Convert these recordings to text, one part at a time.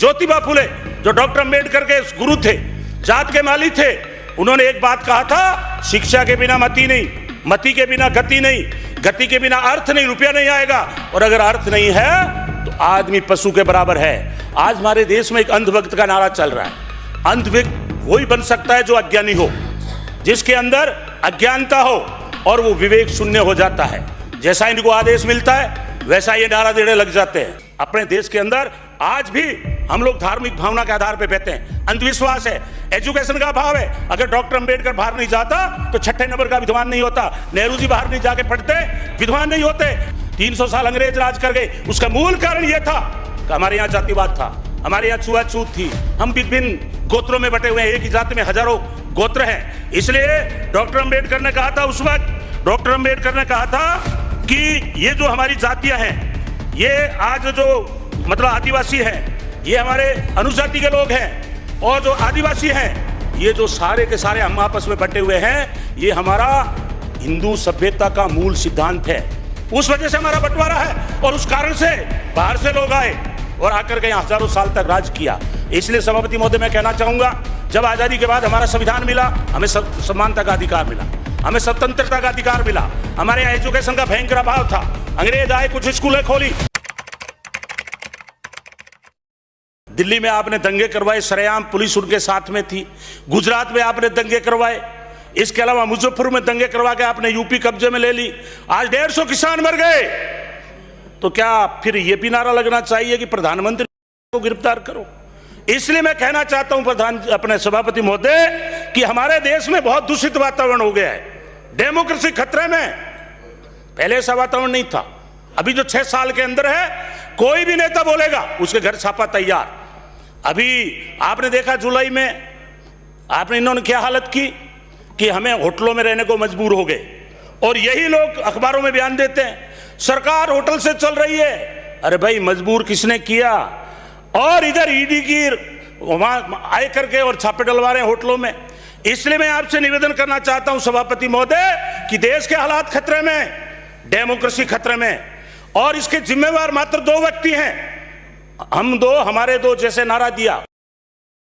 ज्योतिबा फुले जो डॉक्टर अंबेडकर के गुरु थे, जात के माली थे, उन्होंने एक बात कहा था, शिक्षा के बिना मति नहीं, मति के बिना गति नहीं, गति के बिना अर्थ नहीं, रुपया नहीं आएगा, और अगर अर्थ नहीं है तो आदमी पशु के बराबर है। आज हमारे देश में एक अंधभक्त का नारा चल रहा है। अंधभक्त वही बन सकता है जो अज्ञानी हो, जिसके अंदर अज्ञानता हो और वो विवेक शून्य हो जाता है। जैसा इनको आदेश मिलता है वैसा ये नारा देने लग जाते हैं। अपने देश के अंदर आज भी हम लोग धार्मिक भावना के आधार पे बहते हैं, अंधविश्वास है, एजुकेशन का अभाव है। अगर डॉक्टर अंबेडकर बाहर नहीं जाता तो 6ठे नंबर का विद्वान नहीं होता, नेहरू जी बाहर नहीं जाके पढ़ते, विद्वान नहीं होते। 300 साल अंग्रेज राज कर गए, उसका मूल कारण यह था कि हमारे यहाँ जातिवाद था, हमारे यहाँ छुआछूत थी, हम विभिन्न गोत्रों में बटे हुए हैं, एक ही जाति में हजारों गोत्र हैं। इसलिए डॉक्टर अंबेडकर ने कहा था, उस वक्त डॉक्टर अंबेडकर ने कहा था कि ये जो हमारी जातियां हैं, ये आज जो मतलब आदिवासी हैं, ये हमारे अनुजाति के लोग हैं, और जो आदिवासी हैं, ये जो सारे के सारे हम आपस में बटे हुए हैं, ये हमारा हिंदू सभ्यता का मूल सिद्धांत है। उस वजह से हमारा बंटवारा है, और उस कारण से बाहर से लोग आए और आकर के यहाँ हजारों साल तक राज किया। इसलिए सभापति महोदय, मैं कहना चाहूंगा, जब आजादी के बाद हमारा संविधान मिला, हमें समानता का अधिकार मिला, हमें स्वतंत्रता का अधिकार मिला। हमारे यहाँ एजुकेशन का भयंकर अभाव था, अंग्रेज आए, कुछ स्कूलें खोली। दिल्ली में आपने दंगे करवाए, सरेआम पुलिस उनके साथ में थी। गुजरात में आपने दंगे करवाए, इसके अलावा मुजफ्फरपुर में दंगे करवा के आपने यूपी कब्जे में ले ली। आज 150 किसान मर गए, तो क्या फिर ये भी नारा लगना चाहिए कि प्रधानमंत्री को गिरफ्तार करो? इसलिए मैं कहना चाहता हूं अपने सभापति महोदय कि हमारे देश में बहुत दूषित वातावरण हो गया है, डेमोक्रेसी खतरे में। पहले ऐसा वातावरण नहीं था, अभी जो 6 साल के अंदर है, कोई भी नेता बोलेगा उसके घर छापा तैयार। अभी आपने देखा जुलाई में आपने इन्होंने क्या हालत की कि हमें होटलों में रहने को मजबूर हो गए, और यही लोग अखबारों में बयान देते हैं सरकार होटल से चल रही है। अरे भाई, मजबूर किसने किया? और इधर ईडी की वहां आए करके और छापे डलवा रहे हैं होटलों में। इसलिए मैं आपसे निवेदन करना चाहता हूं सभापति महोदय कि देश के हालात खतरे में, डेमोक्रेसी खतरे में, और इसके जिम्मेवार मात्र 2 व्यक्ति हैं, हम दो, हमारे दो, जैसे नारा दिया।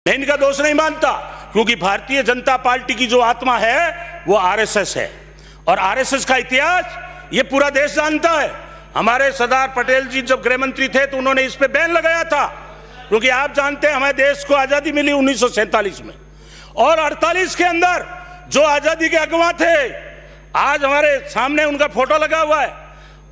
मैं इनका दोष नहीं मानता, क्योंकि भारतीय जनता पार्टी की जो आत्मा है वो आरएसएस है, और आरएसएस का इतिहास ये पूरा देश जानता है। हमारे सरदार पटेल जी जब गृह मंत्री थे तो उन्होंने इस पे बैन लगाया था, क्योंकि आप जानते हैं हमारे देश को आजादी मिली 1947 में, और 48 के अंदर जो आजादी के अगवा थे, आज हमारे सामने उनका फोटो लगा हुआ है,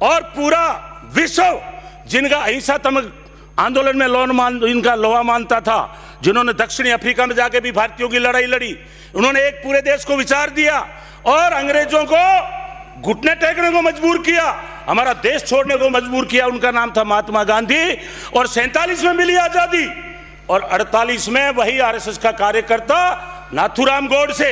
और पूरा विश्व जिनका अहिंसात्मक आंदोलन में इनका लोहा मानता था, जिन्होंने दक्षिणी अफ्रीका में जाके भी भारतीयों की लड़ाई लड़ी, उन्होंने एक पूरे देश को विचार दिया और अंग्रेजों को घुटने टेकने को मजबूर किया, हमारा देश छोड़ने को मजबूर किया। उनका नाम था महात्मा गांधी, और 47 में मिली आजादी, और 48 में वही आरएसएस का कार्यकर्ता नाथूराम गोडसे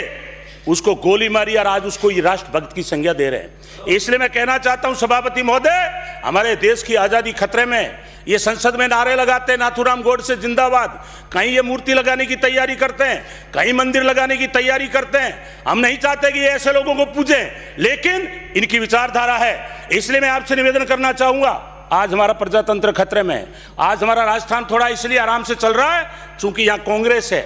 उसको गोली मारी, और आज उसको ये राष्ट्रभक्त की संज्ञा दे रहे हैं। इसलिए मैं कहना चाहता हूं सभापति महोदय, हमारे देश की आजादी खतरे में। ये संसद में नारे लगाते हैं नाथूराम गोडसे जिंदाबाद, कहीं ये मूर्ति लगाने की तैयारी करते हैं, कहीं मंदिर लगाने की तैयारी करते हैं। हम नहीं चाहते कि ये ऐसे लोगों को पूजें, लेकिन इनकी विचारधारा है। इसलिए मैं आपसे निवेदन करना चाहूंगा, आज हमारा प्रजातंत्र खतरे में है। आज हमारा राजस्थान थोड़ा इसलिए आराम से चल रहा है क्योंकि यहाँ कांग्रेस है,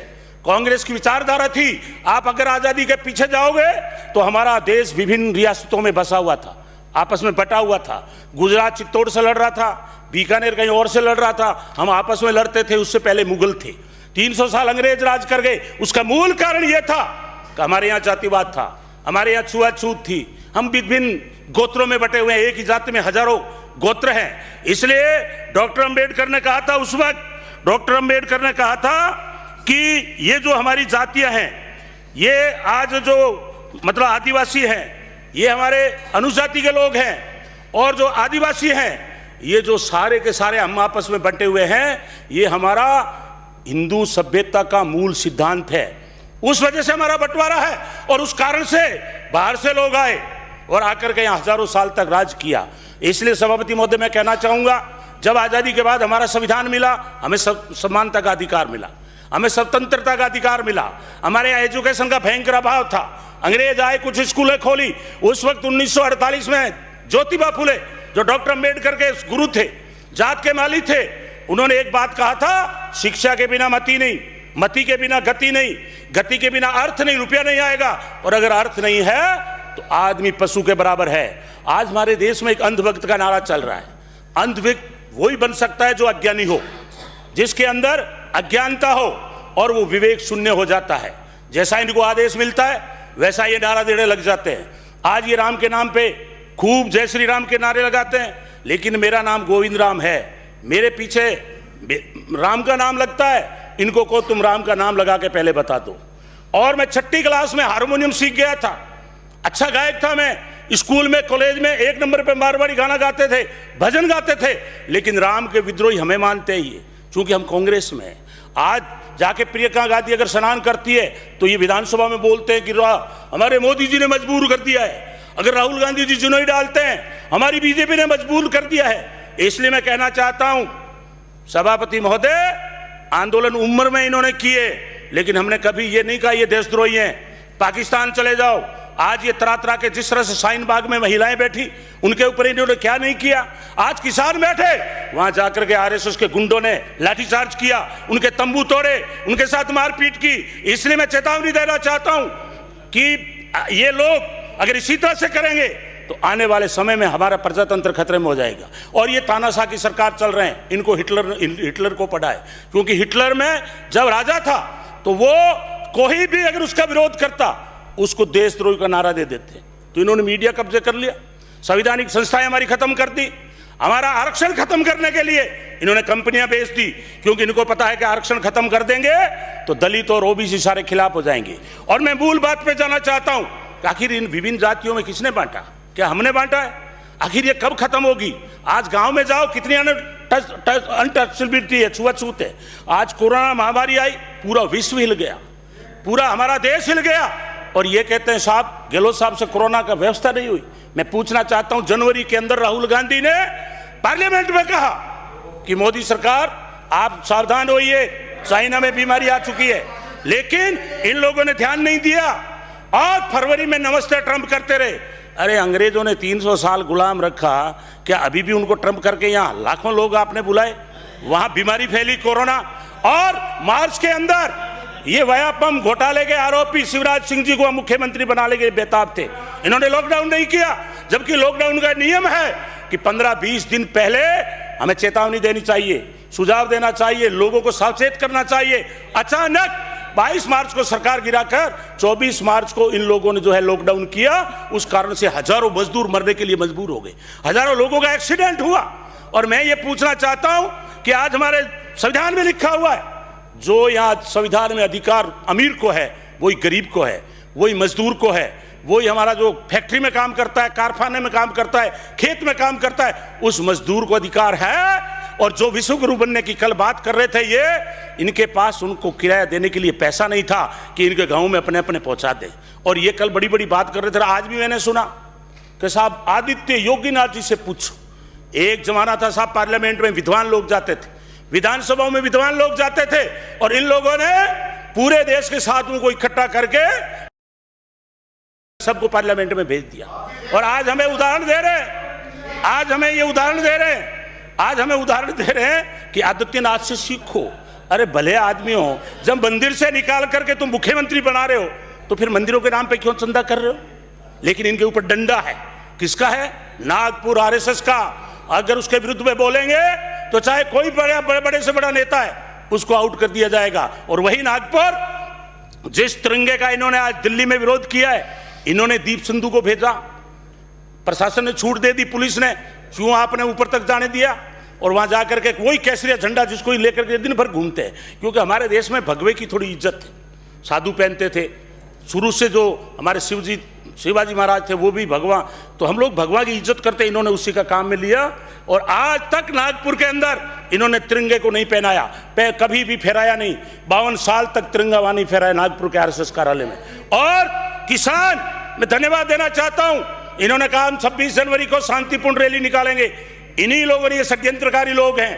कांग्रेस की विचारधारा थी। आप अगर आजादी के पीछे जाओगे तो हमारा देश विभिन्न रियासतों में बसा हुआ था, आपस में बटा हुआ था। गुजरात चित्तौड़ से लड़ रहा था, बीकानेर कहीं और से लड़ रहा था, हम आपस में लड़ते थे। उससे पहले मुगल थे, 300 साल अंग्रेज राज कर गए। उसका मूल कारण यह था कि हमारे यहाँ जातिवाद था, हमारे यहाँ छुआछूत थी, हम विभिन्न गोत्रों में बटे हुए हैं, एक ही जाति में हजारों गोत्र हैं। इसलिए डॉक्टर अंबेडकर ने कहा था, उस वक्त डॉक्टर अंबेडकर ने कहा था कि ये जो हमारी जातियां हैं, ये आज जो मतलब आदिवासी हैं, ये हमारे अनुजाति के लोग हैं, और जो आदिवासी हैं, ये जो सारे के सारे हम आपस में बंटे हुए हैं, ये हमारा हिंदू सभ्यता का मूल सिद्धांत है। उस वजह से हमारा बंटवारा है, और उस कारण से बाहर से लोग आए और आकर के यहाँ हजारों साल तक राज किया। इसलिए सभापति महोदय, मैं कहना चाहूंगा, जब आजादी के बाद हमारा संविधान मिला, हमें समानता का अधिकार मिला, हमें स्वतंत्रता का अधिकार मिला। हमारे यहाँ एजुकेशन का भयंकर अभाव था, अंग्रेज आए, कुछ स्कूलें खोली। उस वक्त 1948 में ज्योतिबा फुले जो डॉक्टर अंबेडकर के गुरु थे, जात के माली थे, उन्होंने एक बात कहा था, शिक्षा के बिना मति नहीं, मति के बिना गति नहीं, गति के बिना अर्थ नहीं, रुपया नहीं आएगा, और अगर अर्थ नहीं है तो आदमी पशु के बराबर है। आज हमारे देश में एक अंधभक्त का नारा चल रहा है। अंधभक्त वही बन सकता है जो अज्ञानी हो, जिसके अंदर अज्ञानता हो और वो विवेक शून्य हो जाता है। जैसा इनको आदेश मिलता है वैसा ये नारा देने लग जाते हैं। आज ये राम के नाम पे खूब जय श्री राम के नारे लगाते हैं, लेकिन मेरा नाम गोविंद राम है, मेरे पीछे राम का नाम लगता है, इनको को तुम राम का नाम लगा के पहले बता दो। और मैं 6ठी क्लास में हारमोनियम सीख गया था, अच्छा गायक था मैं, स्कूल में कॉलेज में 1 नंबर पे मारवाड़ी गाना गाते थे, भजन गाते थे, लेकिन राम के विद्रोही हमें मानते ही है, क्योंकि हम कांग्रेस में हैं। आज जाके प्रियंका गांधी अगर स्नान करती है तो ये विधानसभा में बोलते हैं कि हमारे मोदी जी ने मजबूर कर दिया है, अगर राहुल गांधी जी चुनाव डालते हैं हमारी बीजेपी ने मजबूर कर दिया है। इसलिए मैं कहना चाहता हूं सभापति महोदय, आंदोलन उम्र में इन्होंने किए, लेकिन हमने कभी ये नहीं कहा ये देशद्रोही हैं, पाकिस्तान चले जाओ। आज ये तरह तरह के जिस तरह से शाहीन बाग में महिलाएं बैठी, उनके ऊपर इन्होंने क्या नहीं किया। आज किसान बैठे, वहां जाकर के आरएसएस के गुंडों ने लाठीचार्ज किया, उनके तंबू तोड़े, उनके साथ मारपीट की। इसलिए मैं चेतावनी देना चाहता हूं कि ये लोग अगर इसी तरह से करेंगे तो आने वाले समय में हमारा प्रजातंत्र खतरे में हो जाएगा। और ये तानाशाह की सरकार चल रहे हैं, इनको हिटलर को पढ़ा है, क्योंकि हिटलर में जब राजा था तो वो कोई भी अगर उसका विरोध करता उसको देशद्रोही का नारा दे देते। तो इन्होंने मीडिया कब्जे कर लिया, संवैधानिक संस्थाएं हमारी खत्म कर दी, हमारा आरक्षण खत्म करने के लिए इन्होंने कंपनियां बेच दी, क्योंकि इनको पता है कि आरक्षण खत्म कर देंगे तो दलित और ओबीसी सारे खिलाफ हो जाएंगे। और मैं मूल बात पे जाना चाहता हूं, आखिर इन विभिन्न जातियों में किसने बांटा? क्या हमने बांटा है? आखिर ये कब खत्म होगी? आज गांव में जाओ, कितनी अनटचेबिलिटी है, छुआछूत है। आज कोरोना महामारी आई, पूरा विश्व हिल गया, पूरा हमारा देश हिल गया, और ये कहते हैं साहब गहलोत साहब से कोरोना का व्यवस्था नहीं हुई। मैं पूछना चाहता हूं, जनवरी के अंदर राहुल गांधी ने पार्लियामेंट में कहा कि मोदी सरकार आप सावधान होइए, चाइना में बीमारी आ चुकी है, लेकिन इन लोगों ने ध्यान नहीं दिया और फरवरी में नमस्ते ट्रंप करते रहे। अरे अंग्रेजों ने 300 साल गुलाम रखा, क्या अभी भी उनको ट्रंप करके यहाँ लाखों लोग आपने बुलाए? वहां बीमारी फैली कोरोना, और मार्च के अंदर ये व्यापम घोटाले के आरोपी शिवराज सिंह जी को मुख्यमंत्री बनाने के बेताब थे, इन्होंने लॉकडाउन नहीं किया, जबकि लॉकडाउन का नियम है कि 15-20 दिन पहले हमें चेतावनी देनी चाहिए, सुझाव देना चाहिए, लोगों को सावचेत करना चाहिए। अचानक 22 मार्च को सरकार गिराकर 24 मार्च को इन लोगों ने जो है लॉकडाउन किया, उस कारण से हजारों मजदूर मरने के लिए मजबूर हो गए, हजारों लोगों का एक्सीडेंट हुआ। और मैं ये पूछना चाहता हूं कि आज हमारे संविधान में लिखा हुआ है, जो यहाँ संविधान में अधिकार अमीर को है वही गरीब को है, वही मजदूर को है, वही हमारा जो फैक्ट्री में काम करता है, कारखाने में काम करता है, खेत में काम करता है, उस मजदूर को अधिकार है। और जो विश्वगुरु बनने की कल बात कर रहे थे ये, इनके पास उनको किराया देने के लिए पैसा नहीं था कि इनके गांव में अपने अपने पहुंचा दे। और ये कल बड़ी बड़ी बात कर रहे थे। आज भी मैंने सुना कि साहब आदित्य योगीनाथ जी से पूछो, एक जमाना था साहब पार्लियामेंट में विद्वान लोग जाते थे, विधानसभा में विद्वान लोग जाते थे, और इन लोगों ने पूरे देश के साथियों को इकट्ठा करके सबको पार्लियामेंट में भेज दिया। और आज हमें उदाहरण दे रहे हैं, आज हमें ये उदाहरण दे रहे हैं, आज हमें उदाहरण दे रहे हैं कि आदित्यनाथ से सीखो। अरे भले आदमी हो, जब मंदिर से निकाल करके तुम मुख्यमंत्री बना रहे हो तो फिर मंदिरों के नाम पे क्यों चंदा कर रहे हो? लेकिन इनके ऊपर डंडा है, किसका है? नागपुर आरएसएस का। अगर उसके विरुद्ध में बोलेंगे तो चाहे कोई बड़े से बड़ा नेता है उसको आउट कर दिया जाएगा। और वही नागपुर, जिस तिरंगे का इन्होंने आज दिल्ली में विरोध किया है, इन्होंने दीप सिंधु को भेजा, प्रशासन ने छूट दे दी, पुलिस ने, क्यों आपने ऊपर तक जाने दिया? और वहां जाकर के वही केसरिया झंडा जिसको ही लेकर के दिन भर घूमते हैं, क्योंकि हमारे देश में भगवे की थोड़ी इज्जत है, साधु पहनते थे शुरू से, जो हमारे शिवाजी महाराज थे वो भी भगवान, तो हम लोग भगवान की इज्जत करते, इन्होंने उसी का काम में लिया। और आज तक नागपुर के अंदर इन्होंने तिरंगे को नहीं पहनाया, कभी भी फहराया नहीं, 52 साल तक तिरंगा वहां नहीं फहराया नागपुर के आरएसएस कार्यालय में। और किसान, मैं धन्यवाद देना चाहता हूं, इन्होंने कहा हम 26 जनवरी को शांतिपूर्ण रैली निकालेंगे। इन्हीं लोगों ने, ये षड्यंत्रकारी लोग हैं,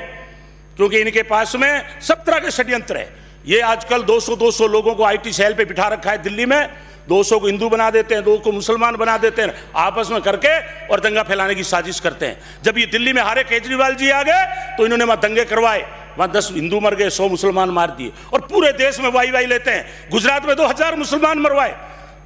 क्योंकि इनके पास में सब तरह के षड्यंत्र है। ये आजकल 200 लोगों को आईटी सेल पे बिठा रखा है दिल्ली में, 200 को हिंदू बना देते हैं, 2 को मुसलमान बना देते हैं, आपस में करके और दंगा फैलाने की साजिश करते हैं। जब ये दिल्ली में हारे केजरीवाल जी आ गए तो इन्होंने वहां दंगे करवाए, वहां 10 हिंदू मर गए, 100 मुसलमान मार दिए, और पूरे देश में वाई वाई लेते हैं। गुजरात में 2000 मुसलमान मरवाए,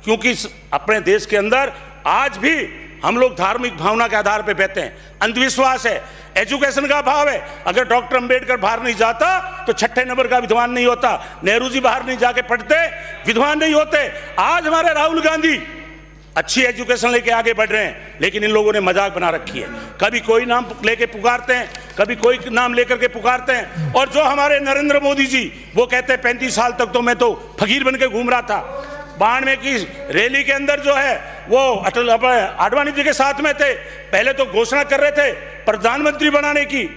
क्योंकि अपने देश के अंदर आज भी हम लोग धार्मिक भावना के आधार पर बहते हैं, अंधविश्वास है, एजुकेशन का अभाव है। अगर डॉक्टर अंबेडकर बाहर नहीं जाता तो 6ठे नंबर का विद्वान नहीं होता, नेहरू जी बाहर नहीं जाके पढ़ते, विद्वान नहीं होते। आज हमारे राहुल गांधी अच्छी एजुकेशन लेके आगे बढ़ रहे हैं, लेकिन इन लोगों ने मजाक बना रखी है। कभी कोई नाम लेके पुकारते हैं, कभी कोई नाम लेकर के पुकारते हैं। और जो हमारे नरेंद्र मोदी जी, वो कहते हैं 35 साल तक तो मैं तो फकीर बन के घूम रहा था। 92 की रैली के अंदर जो है वो अटल आडवाणी जी के साथ में थे। पहले तो घोषणा कर रहे थे प्रधानमंत्री बनाने की,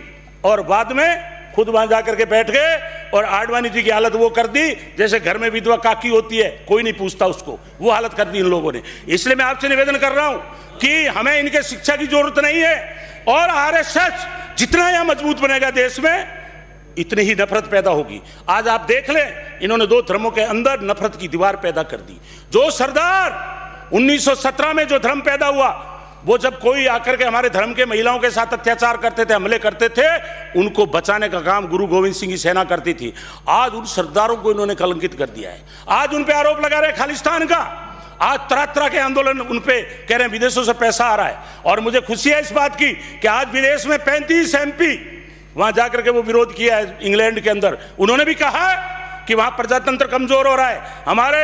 और बाद में खुद वहां जाकर के बैठ गए और आडवाणी जी की हालत वो कर दी जैसे घर में विधवा काकी होती है, कोई नहीं पूछता उसको, वो हालत कर दी इन लोगों ने। इसलिए मैं आपसे निवेदन कर रहा हूं कि हमें इनके शिक्षा की जरूरत नहीं है, और आरएसएस जितना यहां मजबूत बनेगा देश में, इतनी ही नफरत पैदा होगी। आज आप देख लें, इन्होंने 2 धर्मों के अंदर नफरत की दीवार पैदा कर दी। जो सरदार 1917 में जो धर्म पैदा हुआ, वो जब कोई आकर के हमारे धर्म के महिलाओं के साथ अत्याचार करते थे, हमले करते थे, उनको बचाने का काम गुरु गोविंद सिंह की सेना करती थी। आज उन सरदारों को इन्होंने कलंकित कर दिया है। आज उन पे आरोप लगा रहे खालिस्तान का, आज तरह तरह के आंदोलन उन पे कह रहे हैं विदेशों से पैसा आ रहा है। और मुझे खुशी है इस बात की कि आज विदेश में 35 MP वहां जाकर के वो विरोध किया है। इंग्लैंड के अंदर उन्होंने भी कहा कि वहां प्रजातंत्र कमजोर हो रहा है। हमारे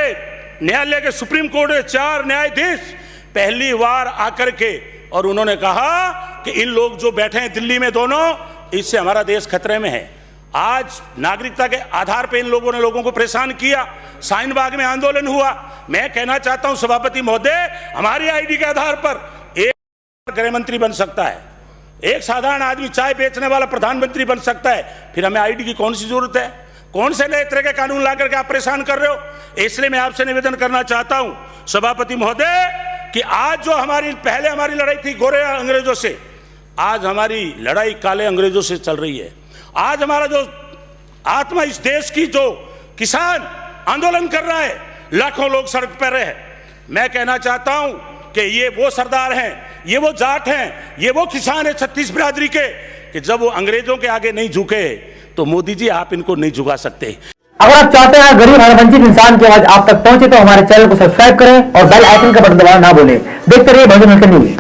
न्यायालय के सुप्रीम कोर्ट के 4 न्यायाधीश पहली बार आकर के और उन्होंने कहा कि इन लोग जो बैठे हैं दिल्ली में दोनों, इससे हमारा देश खतरे में है। आज नागरिकता के आधार पर इन लोगों ने लोगों को परेशान किया, शाहीन बाग में आंदोलन हुआ। मैं कहना चाहता हूं सभापति महोदय, हमारी आईडी के आधार पर एक गृह मंत्री बन सकता है, एक साधारण आदमी चाय बेचने वाला प्रधानमंत्री बन सकता है। फिर हमें आईडी की कौन सी जरूरत है? कौन से नए तरह के कानून ला करके आप परेशान कर रहे हो? इसलिए मैं आपसे निवेदन करना चाहता हूं सभापति महोदय कि आज जो पहले हमारी लड़ाई थी गोरे अंग्रेजों से, आज हमारी लड़ाई काले अंग्रेजों से चल रही है। आज हमारा जो आत्मा इस देश की, जो किसान आंदोलन कर रहा है, लाखों लोग सड़क पर है। मैं कहना चाहता हूं कि ये वो सरदार हैं, ये वो जाट हैं, ये वो किसान है 36 बिरादरी के, कि जब वो अंग्रेजों के आगे नहीं झुके तो मोदी जी आप इनको नहीं झुका सकते। अगर आप चाहते हैं गरीब और वंचित इंसान की आवाज आप तक पहुंचे तो हमारे चैनल को सब्सक्राइब करें और बेल आइकन का बटन दबाना ना भूलें। देखते रहिए भोजन न्यूज।